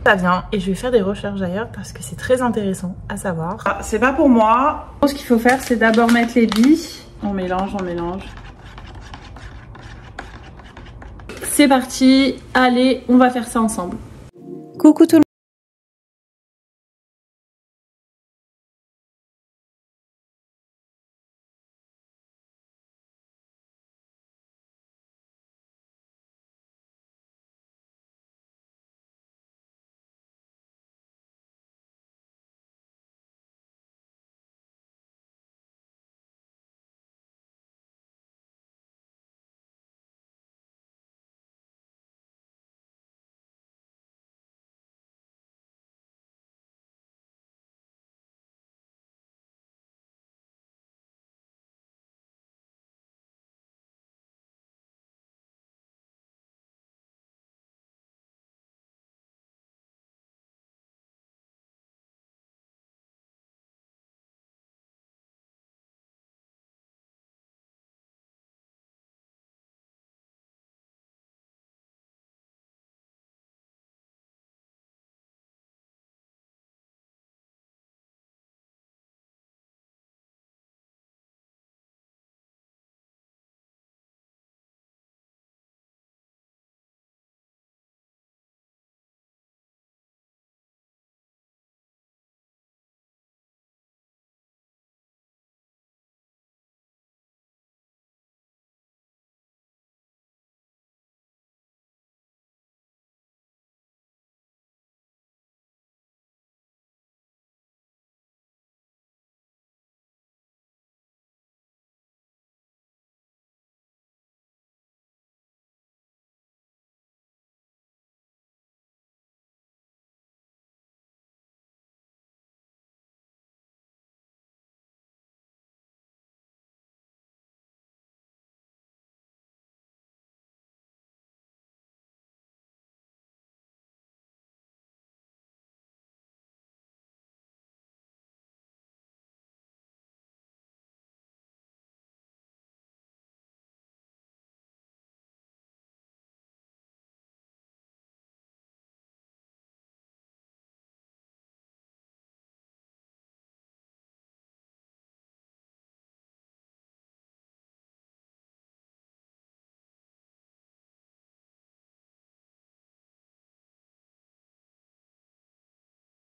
Ça vient et je vais faire des recherches ailleurs parce que c'est très intéressant à savoir. Ah, c'est pas pour moi. Ce qu'il faut faire, c'est d'abord mettre les billes. On mélange, on mélange. C'est parti, allez, on va faire ça ensemble. Coucou tout le monde.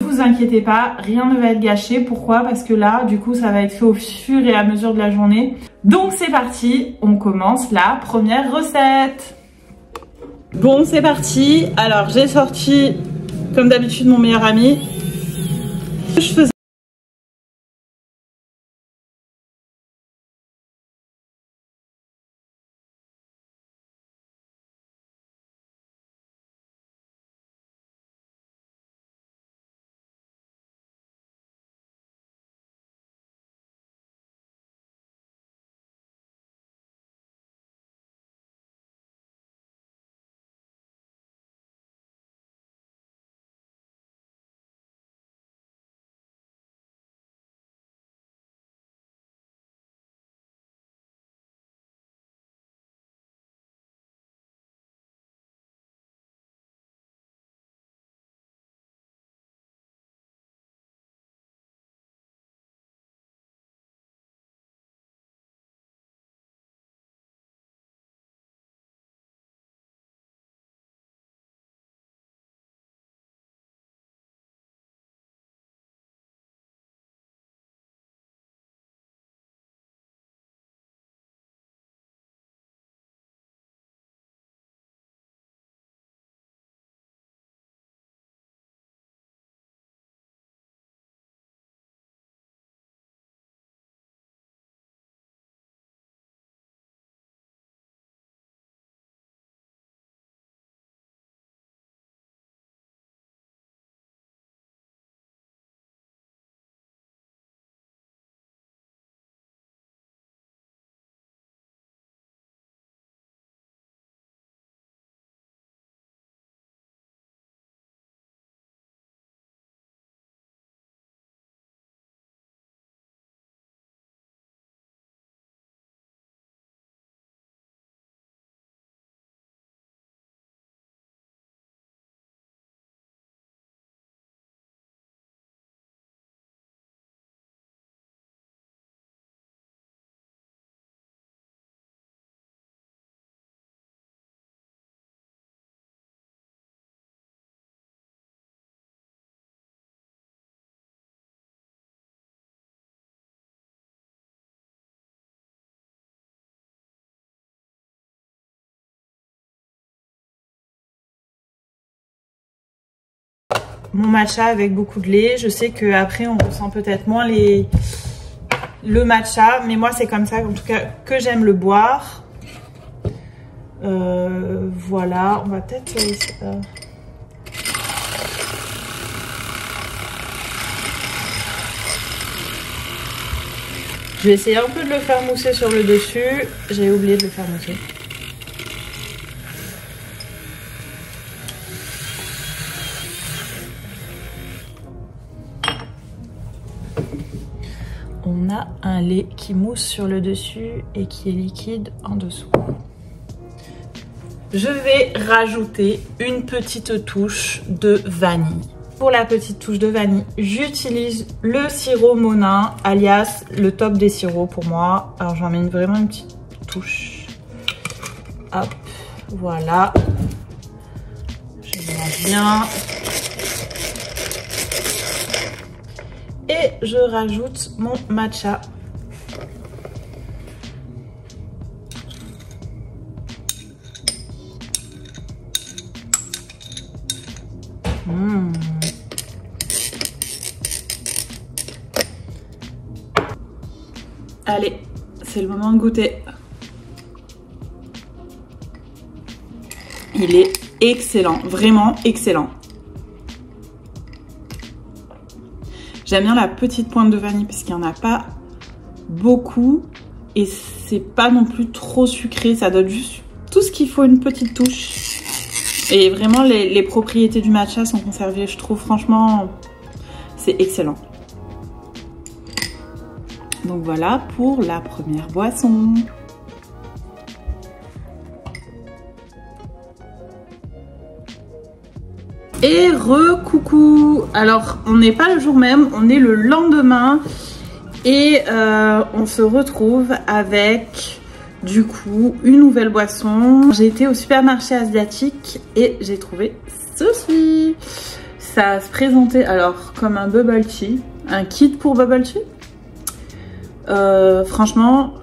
Ne vous inquiétez pas, rien ne va être gâché. Pourquoi? Parce que là, du coup, ça va être fait au fur et à mesure de la journée. Donc c'est parti, on commence la première recette. Bon, c'est parti. Alors, j'ai sorti, comme d'habitude, mon meilleur ami. Je faisais mon matcha avec beaucoup de lait. Je sais qu'après on ressent peut-être moins le matcha, mais moi c'est comme ça en tout cas que j'aime le boire. Voilà, on va peut-être... Je vais essayer un peu de le faire mousser sur le dessus. J'ai oublié de le faire mousser. On a un lait qui mousse sur le dessus et qui est liquide en dessous. Je vais rajouter une petite touche de vanille. Pour la petite touche de vanille, j'utilise le sirop Monin, alias le top des sirops pour moi. Alors j'en mets vraiment une petite touche. Hop, voilà. Je mélange bien. Et je rajoute mon matcha. Allez, c'est le moment de goûter. Il est excellent, vraiment excellent. J'aime bien la petite pointe de vanille parce qu'il n'y en a pas beaucoup et c'est pas non plus trop sucré. Ça donne juste tout ce qu'il faut, une petite touche. Et vraiment, les propriétés du matcha sont conservées. Je trouve franchement, c'est excellent. Donc voilà pour la première boisson. Et coucou. Alors on n'est pas le jour même, on est le lendemain et on se retrouve avec du coup une nouvelle boisson. J'ai été au supermarché asiatique et j'ai trouvé ceci. Ça se présentait alors comme un bubble tea, un kit pour bubble tea. Franchement,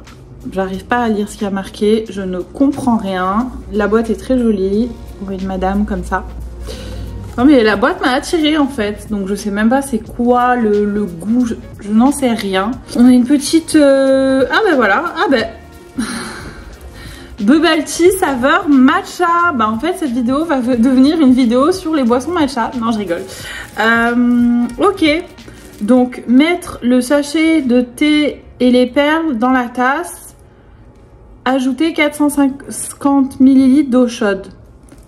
j'arrive pas à lire ce qu'il y a marqué, je ne comprends rien. La boîte est très jolie, pour une madame comme ça. Non mais la boîte m'a attirée en fait, donc je sais même pas c'est quoi le goût, je n'en sais rien. On a une petite... Ah ben voilà, ah ben... Bubble tea saveur matcha. Bah en fait cette vidéo va devenir une vidéo sur les boissons matcha. Non je rigole. Ok, donc mettre le sachet de thé et les perles dans la tasse. Ajouter 450 ml d'eau chaude.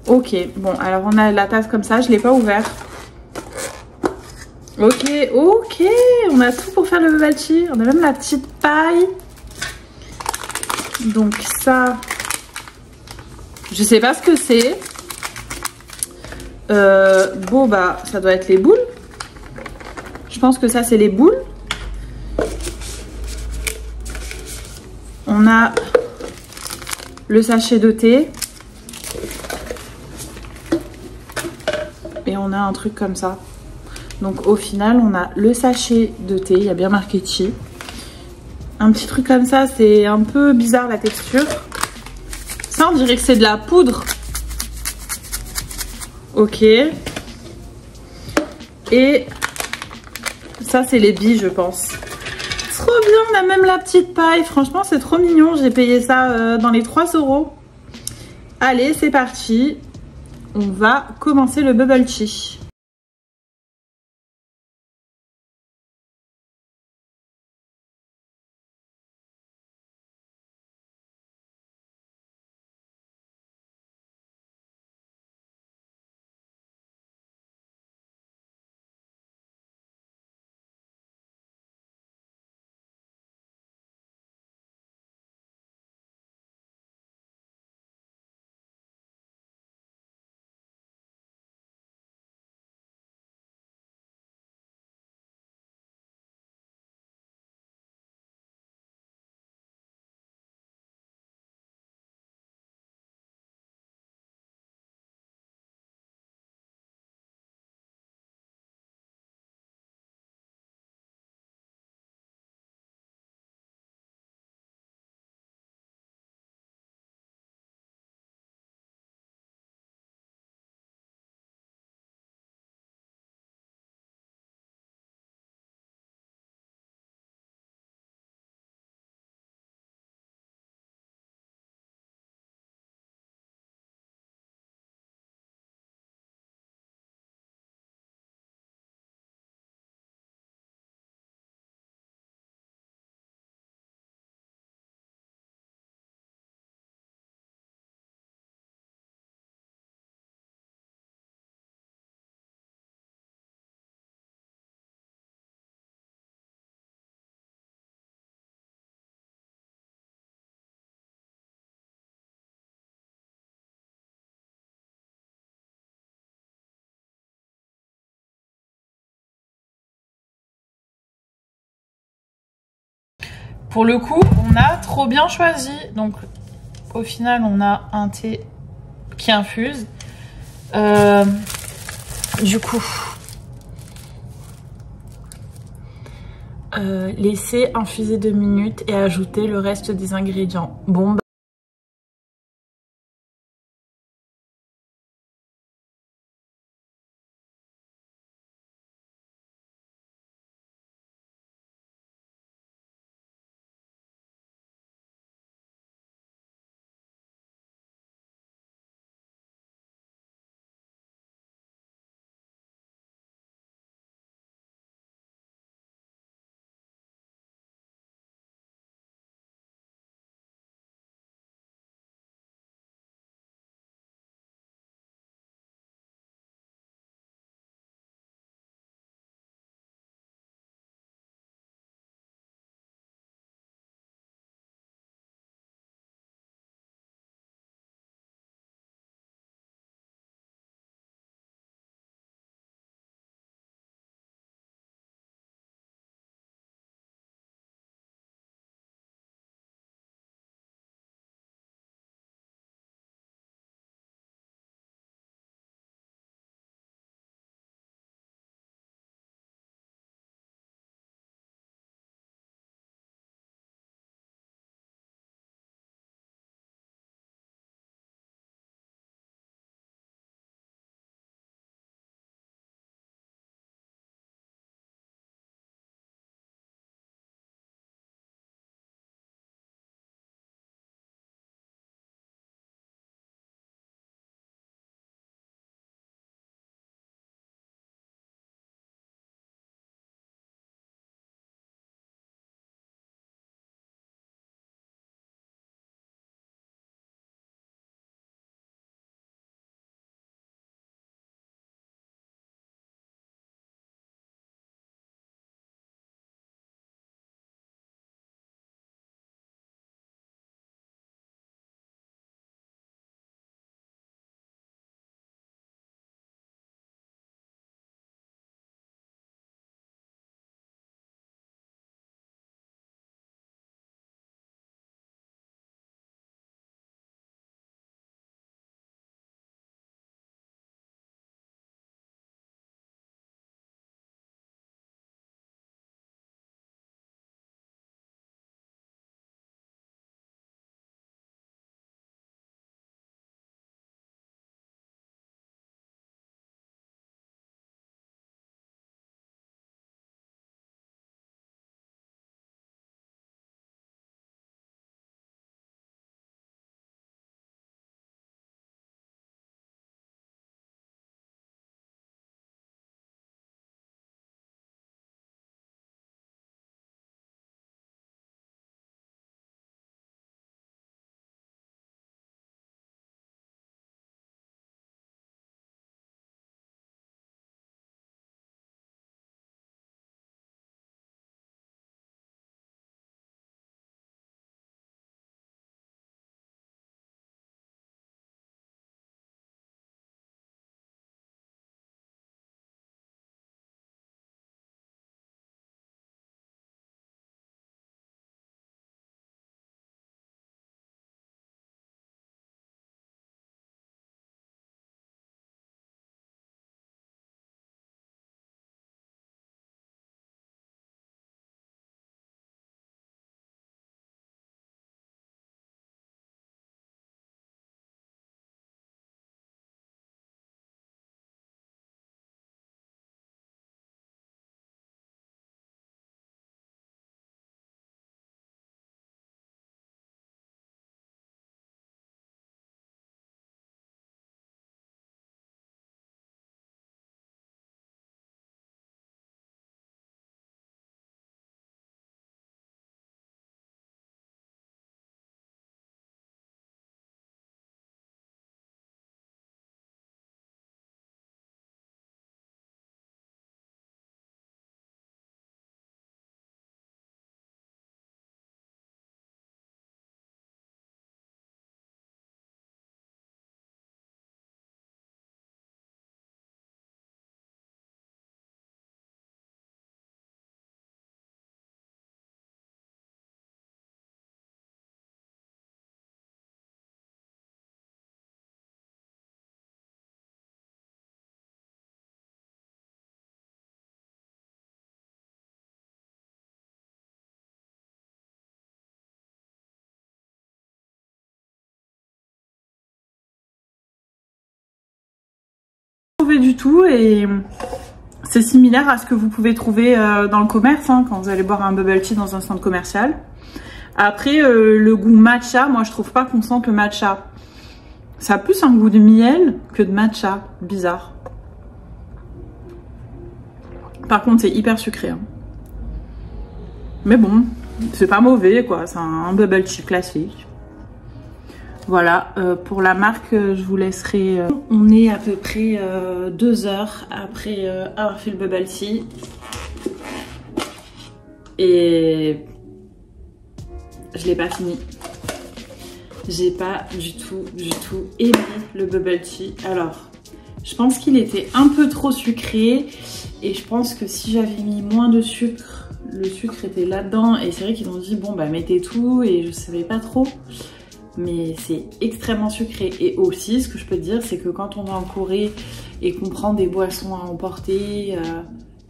Ok, bon, alors on a la tasse comme ça, je ne l'ai pas ouverte. Ok, on a tout pour faire le bubble tea. On a même la petite paille. Donc ça, je sais pas ce que c'est. Bon, bah, ça doit être les boules. Je pense que ça, c'est les boules. On a le sachet de thé. Et on a un truc comme ça. Donc au final on a le sachet de thé, il y a bien marqué tea. Un petit truc comme ça, c'est un peu bizarre la texture. Ça on dirait que c'est de la poudre. Ok. Et ça c'est les billes je pense. Trop bien, on a même la petite paille. Franchement c'est trop mignon, j'ai payé ça dans les 3 €. Allez c'est parti. On va commencer le bubble tea. Pour le coup, on a trop bien choisi. Donc, au final, on a un thé qui infuse. Du coup, laissez infuser 2 minutes et ajouter le reste des ingrédients. Bon, trouvé du tout et c'est similaire à ce que vous pouvez trouver dans le commerce hein, quand vous allez boire un bubble tea dans un centre commercial. Après, le goût matcha, moi je trouve pas qu'on sente le matcha. Ça a plus un goût de miel que de matcha, bizarre. Par contre, c'est hyper sucré. Hein. Mais bon, c'est pas mauvais quoi, c'est un bubble tea classique. Voilà, pour la marque, je vous laisserai... On est à peu près 2 heures après avoir fait le bubble tea. Et je l'ai pas fini. J'ai pas du tout aimé le bubble tea. Alors, je pense qu'il était un peu trop sucré. Et je pense que si j'avais mis moins de sucre, le sucre était là-dedans. Et c'est vrai qu'ils ont dit, bon bah mettez tout. Et je savais pas trop. Mais c'est extrêmement sucré. Et aussi, ce que je peux te dire, c'est que quand on va en Corée et qu'on prend des boissons à emporter,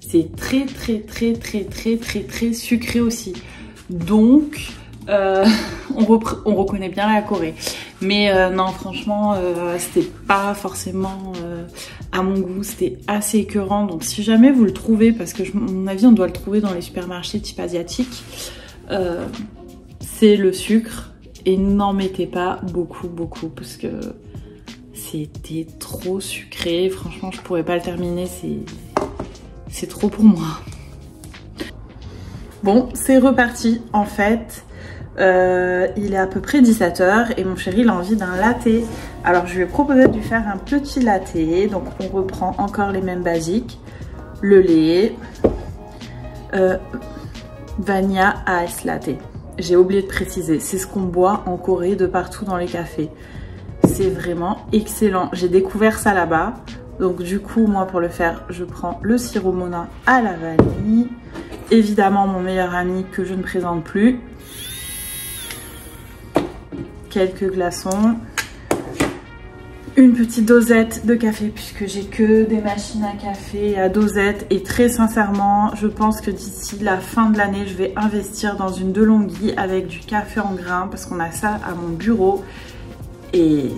c'est très sucré aussi. Donc, on reconnaît bien la Corée. Mais non, franchement, c'était pas forcément à mon goût. C'était assez écœurant. Donc, si jamais vous le trouvez, parce que à mon avis, on doit le trouver dans les supermarchés type asiatique, c'est le sucre. Et n'en mettez pas beaucoup parce que c'était trop sucré. Franchement, je pourrais pas le terminer. C'est trop pour moi. Bon, c'est reparti en fait. Il est à peu près 17 h et mon chéri il a envie d'un latte. Alors je lui ai proposé de lui faire un petit latte. Donc on reprend encore les mêmes basiques. Le lait. Vanilla ice latte. J'ai oublié de préciser, c'est ce qu'on boit en Corée de partout dans les cafés. C'est vraiment excellent. J'ai découvert ça là-bas. Donc du coup, moi pour le faire, je prends le sirop Mona à la vanille. Évidemment, mon meilleur ami que je ne présente plus. Quelques glaçons. Une petite dosette de café puisque j'ai que des machines à café à dosette. Et très sincèrement, je pense que d'ici la fin de l'année, je vais investir dans une DeLonghi avec du café en grains parce qu'on a ça à mon bureau. Et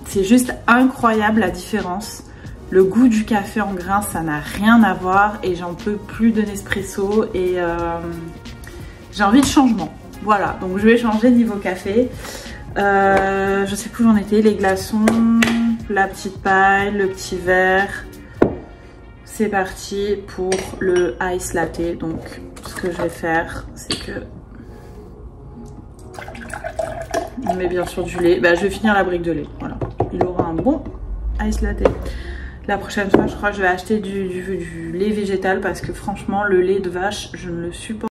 c'est juste incroyable la différence. Le goût du café en grains, ça n'a rien à voir et j'en peux plus de Nespresso et j'ai envie de changement. Voilà, donc je vais changer niveau café. Je sais plus où j'en étais, les glaçons, la petite paille, le petit verre. C'est parti pour le ice latte. Donc ce que je vais faire, c'est que on met bien sûr du lait. Bah, je vais finir la brique de lait. Voilà, il aura un bon ice latte. La prochaine fois, je crois que je vais acheter du lait végétal parce que franchement, le lait de vache, je ne le supporte pas.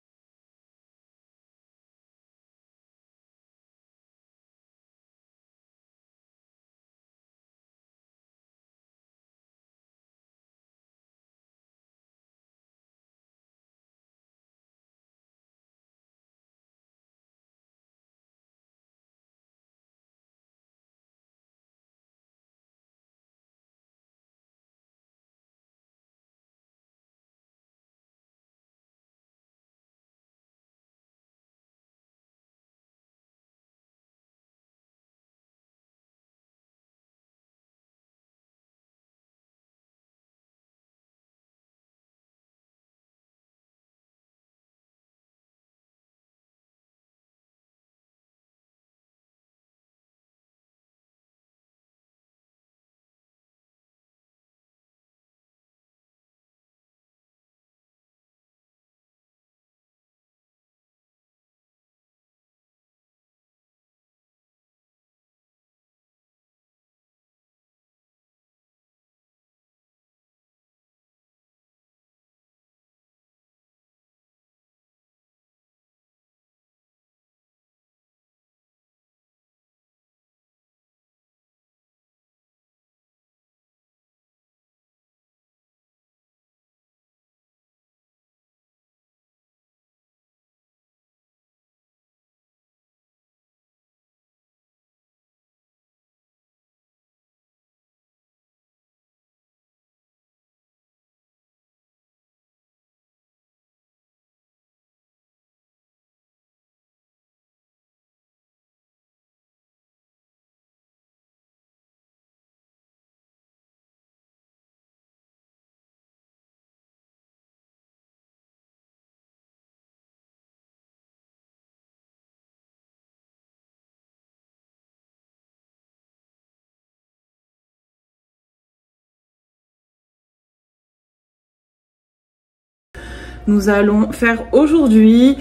nous allons faire aujourd'hui.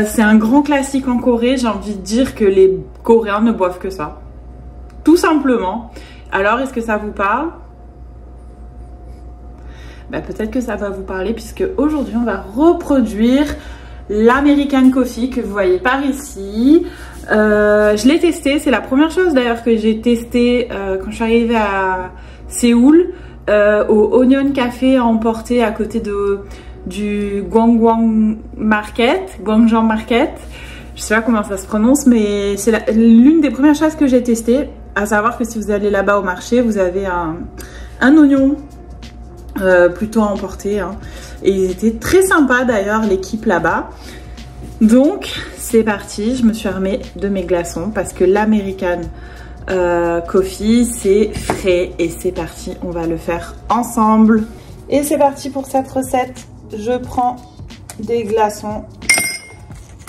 C'est un grand classique en Corée. J'ai envie de dire que les Coréens ne boivent que ça. Tout simplement. Alors, est-ce que ça vous parle? Ben, peut-être que ça va vous parler puisque aujourd'hui, on va reproduire l'American Coffee que vous voyez par ici. Je l'ai testé. C'est la première chose d'ailleurs que j'ai testé quand je suis arrivée à Séoul. Au Onion Café à emporter à côté du Gwangjang Market, Gwangjang Market. Je sais pas comment ça se prononce, mais c'est l'une des premières choses que j'ai testées. À savoir que si vous allez là-bas au marché, vous avez un oignon plutôt à emporter. Hein. Et ils étaient très sympas d'ailleurs, l'équipe là-bas. Donc c'est parti, je me suis armée de mes glaçons parce que l'American Coffee c'est frais et c'est parti, on va le faire ensemble. Et c'est parti pour cette recette. Je prends des glaçons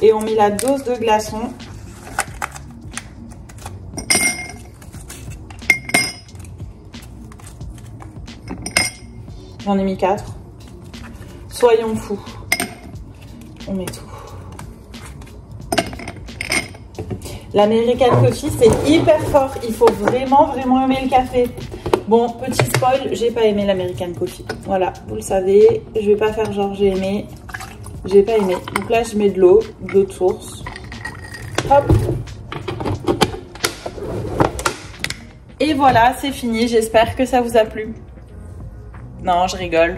et on met la dose de glaçons. J'en ai mis 4. Soyons fous. On met tout. L'American Coffee, c'est hyper fort. Il faut vraiment aimer le café. Bon, petit spoil, j'ai pas aimé l'American Coffee. Voilà, vous le savez. Je vais pas faire genre j'ai aimé. J'ai pas aimé. Donc là, je mets de l'eau de source. Hop. Et voilà, c'est fini. J'espère que ça vous a plu. Non, je rigole.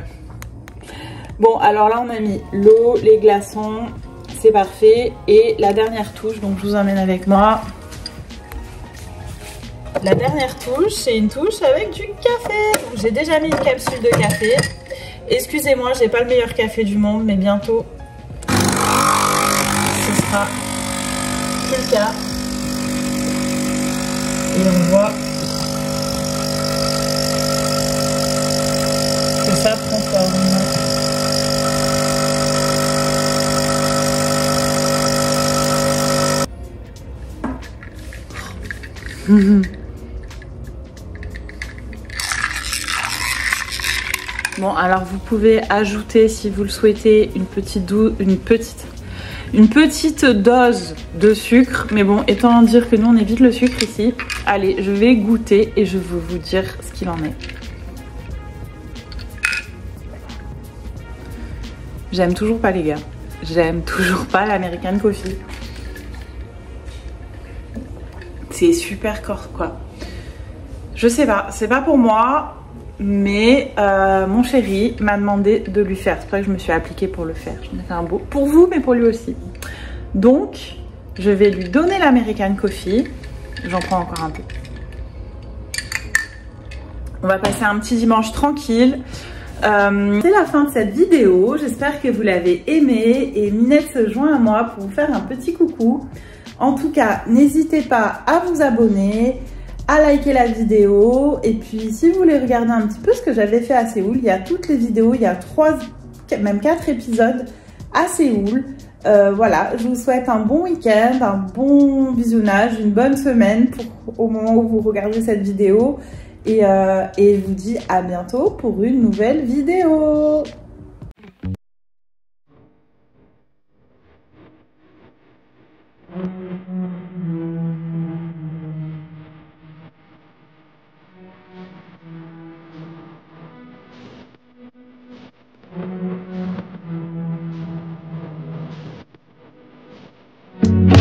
Bon, alors là, on a mis l'eau, les glaçons. C'est parfait. Et la dernière touche, donc je vous emmène avec moi. La dernière touche, c'est une touche avec du café. J'ai déjà mis une capsule de café. Excusez-moi, j'ai pas le meilleur café du monde, mais bientôt, ce sera plus le cas. Et on voit que ça prend forme. Bon, alors vous pouvez ajouter, si vous le souhaitez, une petite dose de sucre. Mais bon, étant dire que nous on évite le sucre ici, allez, je vais goûter et je vais vous dire ce qu'il en est. J'aime toujours pas les gars. J'aime toujours pas l'American Coffee. C'est super corps quoi. Je sais pas, c'est pas pour moi. Mais mon chéri m'a demandé de lui faire. C'est pour ça que je me suis appliquée pour le faire. J'en ai fait un beau pour vous, mais pour lui aussi. Donc, je vais lui donner l'American Coffee. J'en prends encore un peu. On va passer un petit dimanche tranquille. C'est la fin de cette vidéo. J'espère que vous l'avez aimée. Et Minette se joint à moi pour vous faire un petit coucou. En tout cas, n'hésitez pas à vous abonner, à liker la vidéo, et puis si vous voulez regarder un petit peu ce que j'avais fait à Séoul, il y a toutes les vidéos, il y a 4 épisodes à Séoul. Voilà, je vous souhaite un bon week-end, un bon visionnage, une bonne semaine au moment où vous regardez cette vidéo, et je vous dis à bientôt pour une nouvelle vidéo.